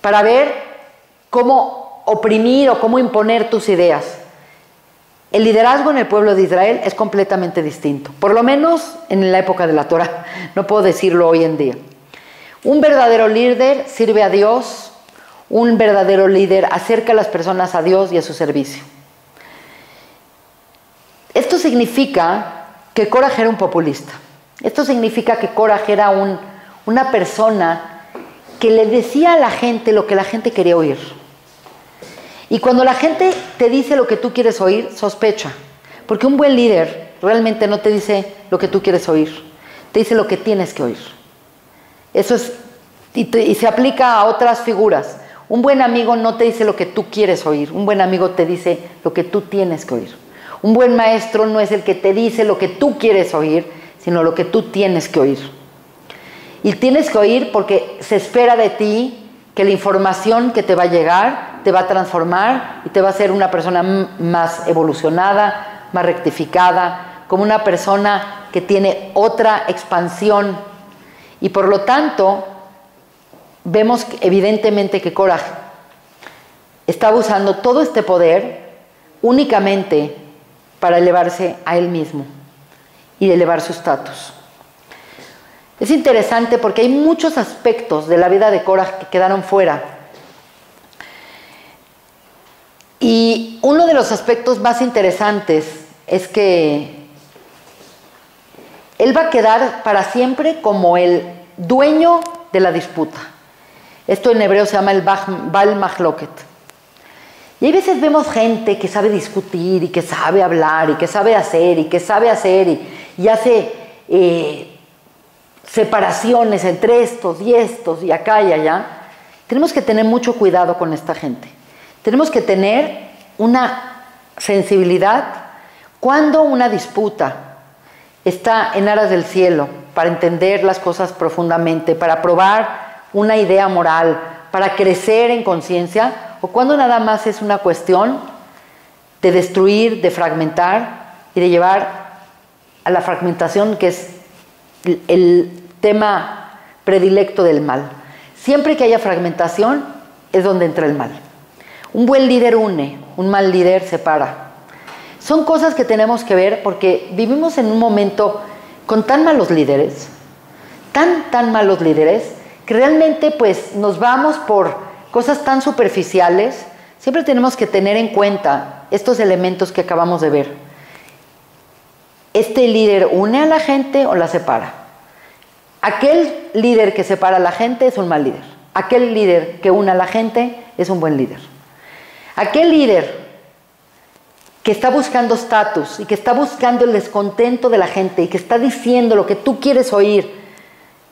para ver cómo oprimir o cómo imponer tus ideas. El liderazgo en el pueblo de Israel es completamente distinto, por lo menos en la época de la Torá, no puedo decirlo hoy en día. Un verdadero líder sirve a Dios, un verdadero líder acerca a las personas a Dios y a su servicio. Esto significa que Koraj era un populista. Esto significa que Koraj era una persona que le decía a la gente lo que la gente quería oír. Y cuando la gente te dice lo que tú quieres oír, sospecha. Porque un buen líder realmente no te dice lo que tú quieres oír, te dice lo que tienes que oír. Eso es, y se aplica a otras figuras. Un buen amigo no te dice lo que tú quieres oír, un buen amigo te dice lo que tú tienes que oír. Un buen maestro no es el que te dice lo que tú quieres oír, sino lo que tú tienes que oír. Y tienes que oír porque se espera de ti que la información que te va a llegar te va a transformar y te va a hacer una persona más evolucionada, más rectificada, como una persona que tiene otra expansión. Y por lo tanto, vemos evidentemente que Korah estaba usando todo este poder únicamente para elevarse a él mismo y elevar su estatus. Es interesante porque hay muchos aspectos de la vida de Korah que quedaron fuera. Y uno de los aspectos más interesantes es que él va a quedar para siempre como el dueño de la disputa. Esto en hebreo se llama el Baal Mahloket. Y hay veces vemos gente que sabe discutir y que sabe hablar y que sabe hacer y hace separaciones entre estos y acá y allá. Tenemos que tener mucho cuidado con esta gente. Tenemos que tener una sensibilidad cuando una disputa está en aras del cielo, para entender las cosas profundamente, para probar una idea moral, para crecer en conciencia, o cuando nada más es una cuestión de destruir, de fragmentar y de llevar a la fragmentación, que es el tema predilecto del mal. Siempre que haya fragmentación es donde entra el mal. Un buen líder une, un mal líder separa. Son cosas que tenemos que ver porque vivimos en un momento con tan malos líderes, tan malos líderes, que realmente pues nos vamos por cosas tan superficiales. Siempre tenemos que tener en cuenta estos elementos que acabamos de ver. ¿Este líder une a la gente o la separa? Aquel líder que separa a la gente es un mal líder. Aquel líder que une a la gente es un buen líder. Aquel líder que está buscando estatus y que está buscando el descontento de la gente y que está diciendo lo que tú quieres oír,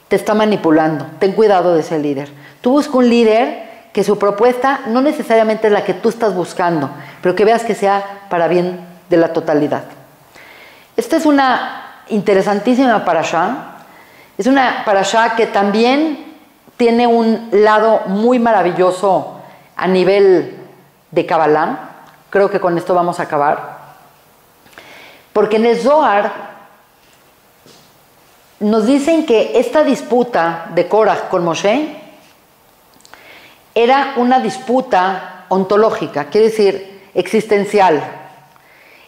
te está manipulando. Ten cuidado de ese líder. Tú busca un líder que su propuesta no necesariamente es la que tú estás buscando, pero que veas que sea para bien de la totalidad. Esta es una interesantísima parashá. Es una parashá que también tiene un lado muy maravilloso a nivel de Kabbalah. Creo que con esto vamos a acabar. Porque en el Zohar nos dicen que esta disputa de Korah con Moshe era una disputa ontológica, quiere decir existencial.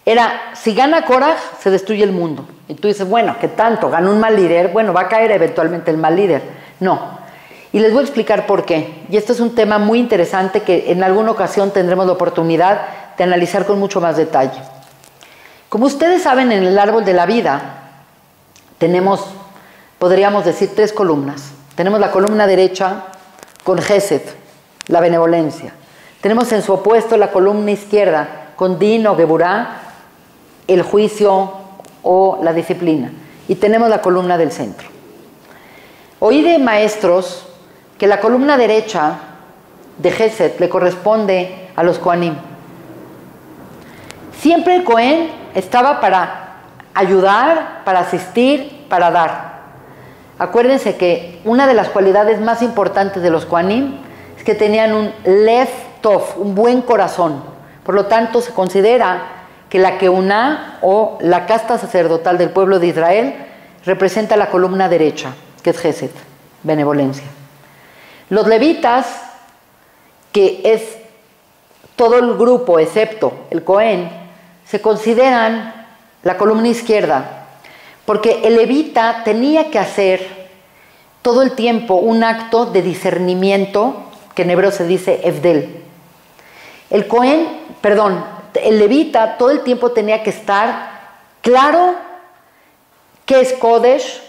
Era, si gana Korah, se destruye el mundo. Y tú dices, bueno, ¿qué tanto? Ganó un mal líder, bueno, va a caer eventualmente el mal líder. No. Y les voy a explicar por qué. Y esto es un tema muy interesante que en alguna ocasión tendremos la oportunidad de analizar con mucho más detalle. Como ustedes saben, en el árbol de la vida tenemos, podríamos decir, 3 columnas. Tenemos la columna derecha con Gesed, la benevolencia. Tenemos en su opuesto la columna izquierda con Din o Geburá, el juicio o la disciplina. Y tenemos la columna del centro. Oí de maestros que la columna derecha de Gesed le corresponde a los Kohanim. Siempre el Cohen estaba para ayudar, para asistir, para dar. Acuérdense que una de las cualidades más importantes de los Kohanim es que tenían un lev tov, un buen corazón. Por lo tanto, se considera que la Keuná o la casta sacerdotal del pueblo de Israel representa la columna derecha, que es Gesed, benevolencia. Los levitas, que es todo el grupo excepto el Cohen, se consideran la columna izquierda, porque el levita tenía que hacer todo el tiempo un acto de discernimiento, que en hebreo se dice Evdel. El levita todo el tiempo tenía que estar claro qué es Kodesh,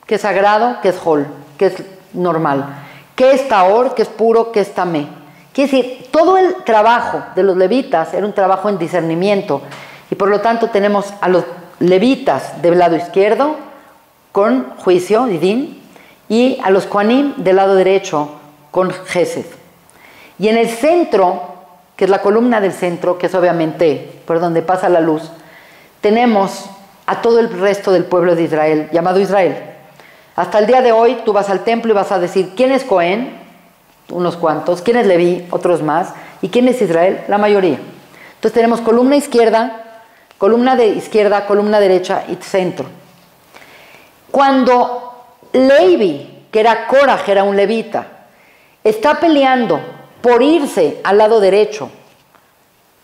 qué es sagrado, qué es Hol, qué es normal, qué es Tahor, qué es puro, qué es Tamé, Quiere decir, todo el trabajo de los levitas era un trabajo en discernimiento, y por lo tanto tenemos a los levitas del lado izquierdo con juicio, Din, y a los Kohanim del lado derecho con Gesed. Y en el centro, que es la columna del centro, que es obviamente por donde pasa la luz, tenemos a todo el resto del pueblo de Israel, llamado Israel. Hasta el día de hoy tú vas al templo y vas a decir, ¿quién es Cohen? Unos cuantos. ¿Quién es Leví? Otros más. ¿Y quién es Israel? La mayoría. Entonces tenemos columna de izquierda, columna derecha y centro. Cuando Levi, que era Korah, era un levita, está peleando por irse al lado derecho,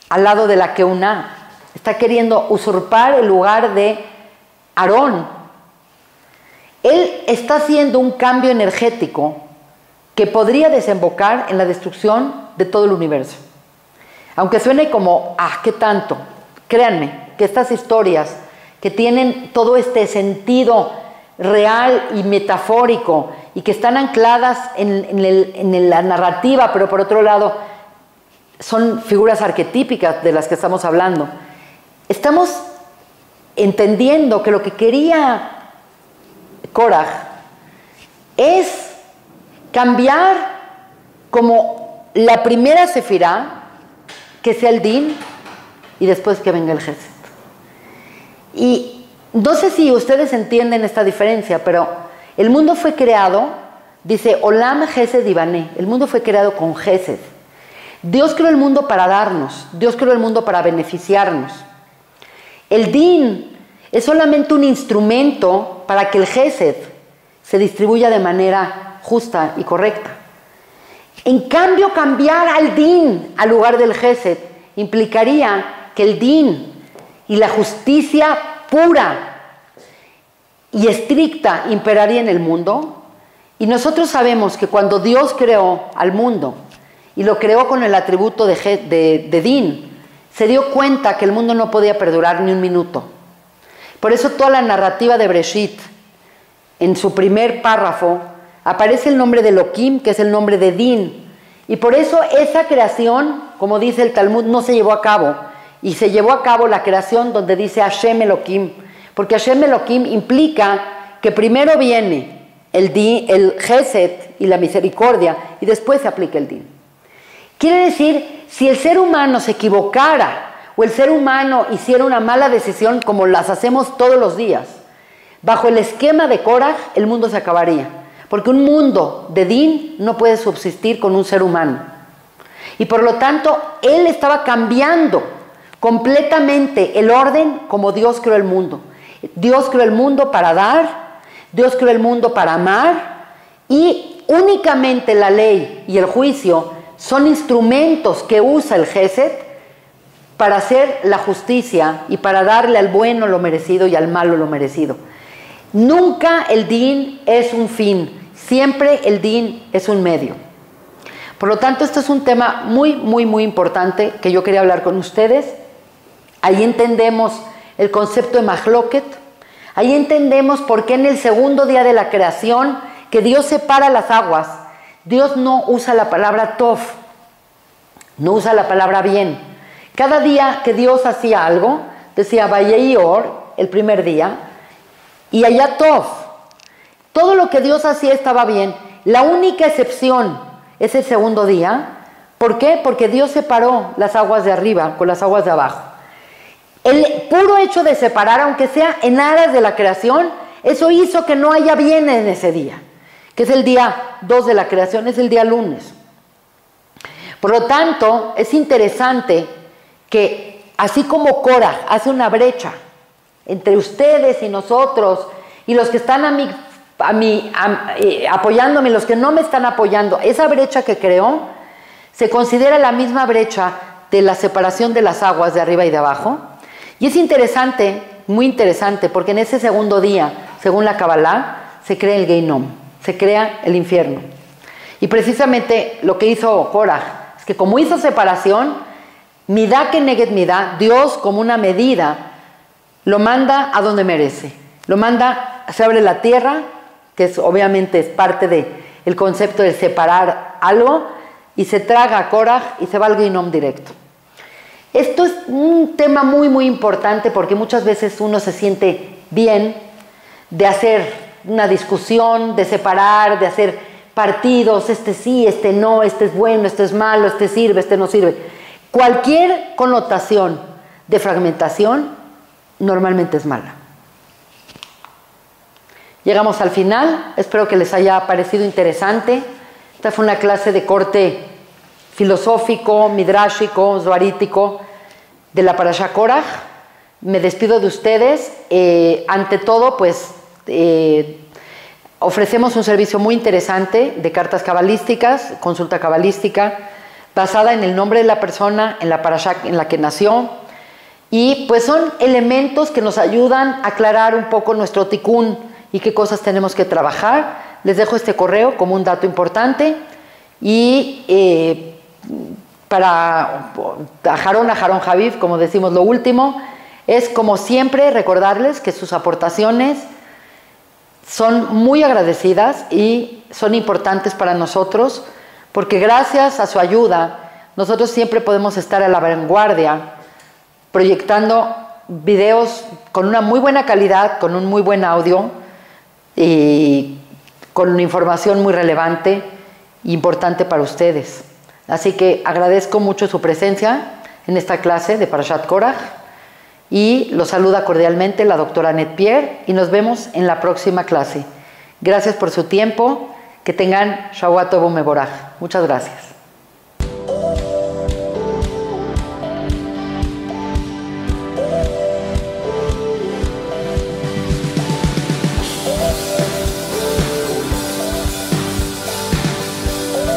al lado de la Keuná, está queriendo usurpar el lugar de Aarón, él está haciendo un cambio energético que podría desembocar en la destrucción de todo el universo. Aunque suene como, ¿qué tanto? Créanme que estas historias que tienen todo este sentido real y metafórico y que están ancladas en la narrativa, pero por otro lado son figuras arquetípicas de las que estamos hablando. Estamos entendiendo que lo que quería Korah es cambiar como la primera sefirá, que sea el Din, y después que venga el Gesed. Y no sé si ustedes entienden esta diferencia, pero el mundo fue creado, dice Olam Gesed Ibané, el mundo fue creado con Gesed. Dios creó el mundo para darnos, Dios creó el mundo para beneficiarnos. El Din es solamente un instrumento para que el Gesed se distribuya de manera justa y correcta. En cambio, cambiar al Din al lugar del Gesed implicaría que el Din y la justicia pura y estricta imperaría en el mundo. Y nosotros sabemos que cuando Dios creó al mundo y lo creó con el atributo de Din, se dio cuenta que el mundo no podía perdurar ni un minuto. Por eso toda la narrativa de Bereshit, en su primer párrafo, aparece el nombre de Elohim, que es el nombre de Din. Y por eso esa creación, como dice el Talmud, no se llevó a cabo. Y se llevó a cabo la creación donde dice Hashem Elohim. Porque Hashem Elohim implica que primero viene el Gesed y la misericordia, y después se aplica el Din. Quiere decir, si el ser humano se equivocara, o el ser humano hiciera una mala decisión como las hacemos todos los días, bajo el esquema de Korah, el mundo se acabaría. Porque un mundo de Din no puede subsistir con un ser humano. Y por lo tanto, él estaba cambiando completamente el orden como Dios creó el mundo. Dios creó el mundo para dar, Dios creó el mundo para amar, y únicamente la ley y el juicio son instrumentos que usa el Gesed para hacer la justicia y para darle al bueno lo merecido y al malo lo merecido. Nunca el Din es un fin, siempre el Din es un medio. Por lo tanto, esto es un tema muy, muy, muy importante que yo quería hablar con ustedes. Ahí entendemos el concepto de Mahloket. Ahí entendemos por qué en el segundo día de la creación, que Dios separa las aguas, Dios no usa la palabra Tov, no usa la palabra bien. Cada día que Dios hacía algo, decía Vayei Or, el primer día, y allá Tov. Todo lo que Dios hacía estaba bien. La única excepción es el segundo día. ¿Por qué? Porque Dios separó las aguas de arriba con las aguas de abajo. El puro hecho de separar, aunque sea en aras de la creación, eso hizo que no haya bien en ese día, que es el día 2 de la creación, es el día lunes. Por lo tanto, es interesante que así como Korah hace una brecha entre ustedes y nosotros, y los que están apoyándome y los que no me están apoyando, esa brecha que creó se considera la misma brecha de la separación de las aguas de arriba y de abajo. Y es interesante, muy interesante, porque en ese segundo día, según la Kabbalah, se crea el Geinom, se crea el infierno. Y precisamente lo que hizo Korah es que como hizo separación, Midá keneged midá, Dios como una medida, lo manda a donde merece. Lo manda, se abre la tierra, que obviamente es parte del concepto de separar algo, y se traga a Korach y se va al Ginom directo. Esto es un tema muy, muy importante porque muchas veces uno se siente bien de hacer una discusión, de separar, de hacer partidos, este sí, este no, este es bueno, este es malo, este sirve, este no sirve. Cualquier connotación de fragmentación normalmente es mala. Llegamos al final, espero que les haya parecido interesante. Esta fue una clase de corte filosófico, midrashico, zoharítico de la Parashá Korach. Me despido de ustedes. Ante todo, pues ofrecemos un servicio muy interesante de cartas cabalísticas, consulta cabalística, basada en el nombre de la persona, en la Parashá en la que nació. Y pues son elementos que nos ayudan a aclarar un poco nuestro tikkun y qué cosas tenemos que trabajar. Les dejo este correo como un dato importante. Y para Aharón Haviv, como decimos lo último, es como siempre recordarles que sus aportaciones son muy agradecidas y son importantes para nosotros, porque gracias a su ayuda nosotros siempre podemos estar a la vanguardia proyectando videos con una muy buena calidad, con un muy buen audio y con información muy relevante e importante para ustedes. Así que agradezco mucho su presencia en esta clase de Parashat Korach y los saluda cordialmente la doctora Annette Pierre y nos vemos en la próxima clase. Gracias por su tiempo, que tengan Shavua Tov Umevorach. Muchas gracias.